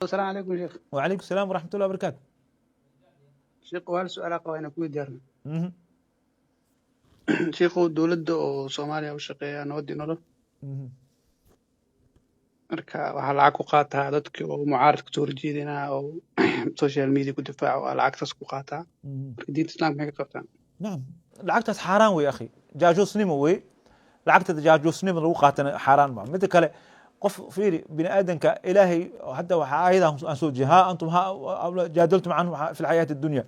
السلام عليكم شيخ. وعليكم السلام ورحمة الله وبركاته. شيخ وهل سؤال قوي ku diyaarna Mhm, sheekhu dowladda oo Soomaaliya u shaqeeya nabadii nolol mhm, marka waxaa lacag ku qaataa dadkii oo mucaaradka soo horjeedinaa oo social media ku difaaco waa lacagtaas ku qaataa mhm. marka diinta islaamka maxay ka qabtaan نعم lacagtaas xaaraan wey akhi jaajuusnimo wey lacagta jaajuusnimo lagu qaatana xaaraan ma midda kale qof fiiri bini aadanka ilaahay hadda waxaa ayadan aan soo jeeha antum jaadaltum canhum fi lxayaati addunya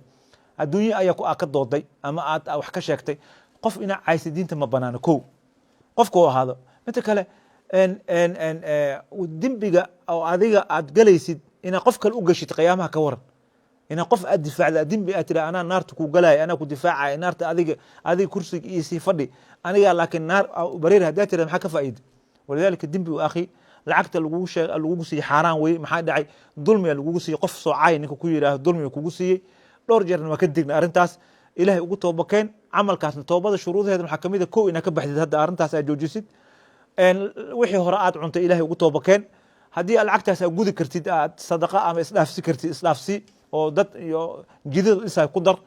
adduunya ayaa ku ka dooday ama aad wax ka sheegtay qof ina caysa diinta ma banaano kow qofka u ahaado midda kale dembiga oo adiga aad galaysid inaa qof kale u gashid qiyaamaha ka waran inaa qof aad difaacda dembi aad tira anaa naarta ku galaya anaa ku difaacaya naarta adiga kursiga iyo sii fadhi aniga laakiin naar bareer haddaa tira maxaa ka faa'iida walidaalika dembigu akhi lacagta lagugu siiyey xaaraan weye maxaa dhacay dulmiga lagugu siiyey qof soocay ninka ku yidhaahdo dulmiga kugu siiyey dhowr jeerna waa ka digna arrintaas ilaahay ugu toobakeen camalkaasna toobada shuruudaheeda waxaa kamid a kow inaa ka baxdid hadda arrintaas aad joojisid wixii hore aad cuntay ilaahay ugu toobakeen haddii lacagtaas aad gudi kartid aad sadaqa ama isdhaafsi kartid isdhaafsi oo dad iyo jidada dhisaa ku dar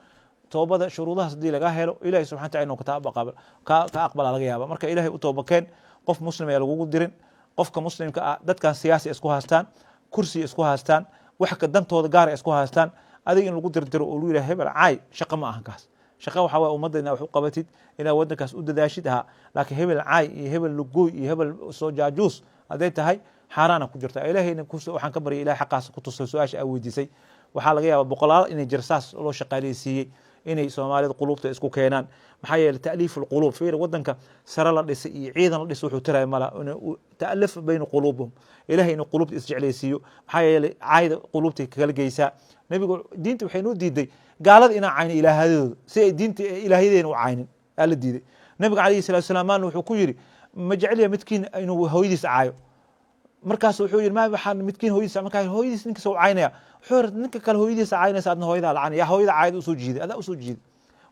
toobada shuruudahaas haddii laga helo ilahay subxana wataala inuu ka aqbala laga yaaba marka ilaahay u toobakeen qof muslim ayaa lagugu dirin qofka muslimka ah dadkan siyaasi isku haastaan kursi isku haastaan wax ka dantooda gaar isku haastaan adiga in lagu dirdiro oo lagu yidhaha hebel caay shaqa ma ahan kaas shaqa waxaa waye ummadda inaa wax u qabatid inaa waddankaas u dadaashid ahaa laakiin hebel caay iyo hebel lugooy iyo hebel soo jaajuus hadday tahay xaaraana ku jirta ilahayna waxaan ka baryay ilahay xaqaas ku tusay su-aasha aa weydiisay waxaa laga yaaba boqolaal inay jir saas loo shaqaaleysiiyey inay soomaalida quluubta isku keenaan maxaa yeeley ta'liif alquluub fiir waddanka sare la dhisay iyo ciidan la dhisay wuxuu tiraya mala ta'alif bayna quluubihim ilahay inuu quluubta isjeclaysiiyo maxaa yeeley caayda quluubtay kala geysaa nebigu diinta waxay noo diiday gaalada inaan cayno ilaahadooda si ay diinta ilaahyadeena u caynin aa la diiday nebiga calayhi salatu wasalaam maalin wuxuu ku yidhi ma jecelya midkiin inuu hooyadiis caayo markaas wuxuu yidhi ma waxaan midkiin hooyadiis markaa hooyadiis ninka soo caynaya wuxuu yidhi ninka kale hooyadiisa caynaysa adna hooyadaa lacana yaa hooyada caayada usoo jiiday adaa usoo jiiday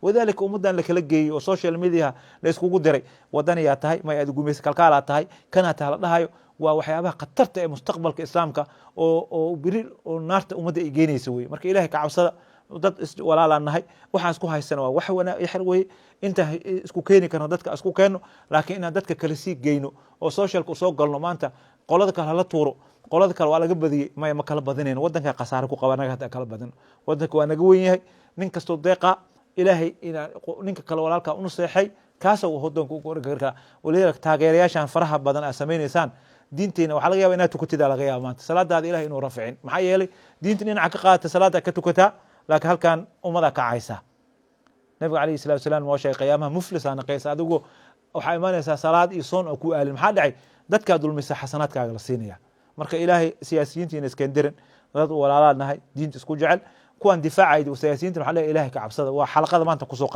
wadalika ummaddan lakala geeyey oo social media la iskugu diray wadanayaa tahay may aad gumaysa kalkaalaa tahay kanaa taha la dhahayo waa waxyaabaha khatarta ee mustaqbalka islaamka oo biri oo naarta ummadda ay geynaysa weye marka ilahay ka cabsada dad walaalaan nahay waxaan isku haysana waa wax yaxr weye inta isku keeni karno dadka isku keenno laakiin inaan dadka kale sii geyno oo socialka usoo galno maanta qolada kale hala tuuro qolada kale waa laga badiyey maya ma kala badinayno waddanka khasaare ku qaba naga hata kala badino waddanka waa naga wen yahay nin kastoo deeqa ilaahay inaa ninka kale walaalkaa u naseexay kaasa uu hodoonka ugu orgari karaa walidaalika taageerayaashan faraha badan aad samaynaysaan diinteena waxaa laga yaba inaad tukatida laga yaaba maanta salaadaada ilahay inuu raficin maxaa yeelay diinta dhinaca ka qaadata salaada ka tukataa laakiin halkan ummadaa kacaysa nabiga calayhi salatu wasalaam waa sheegay qiyaamaha muflisaa naqaysa adigu waxaa imaanaysaa salaad iyo soon oo ku aalin maxaa dhacay dadkaa dulmisa xasanaadkaaga la siinaya marka ilaahay siyaasiyiintiina iskendirin dad walaalaa nahay diinta isku jecel kuwan difaacayda siyaasiyiinta waxaa leeyahay ilahay ka cabsada waa xalaqada maanta kusoo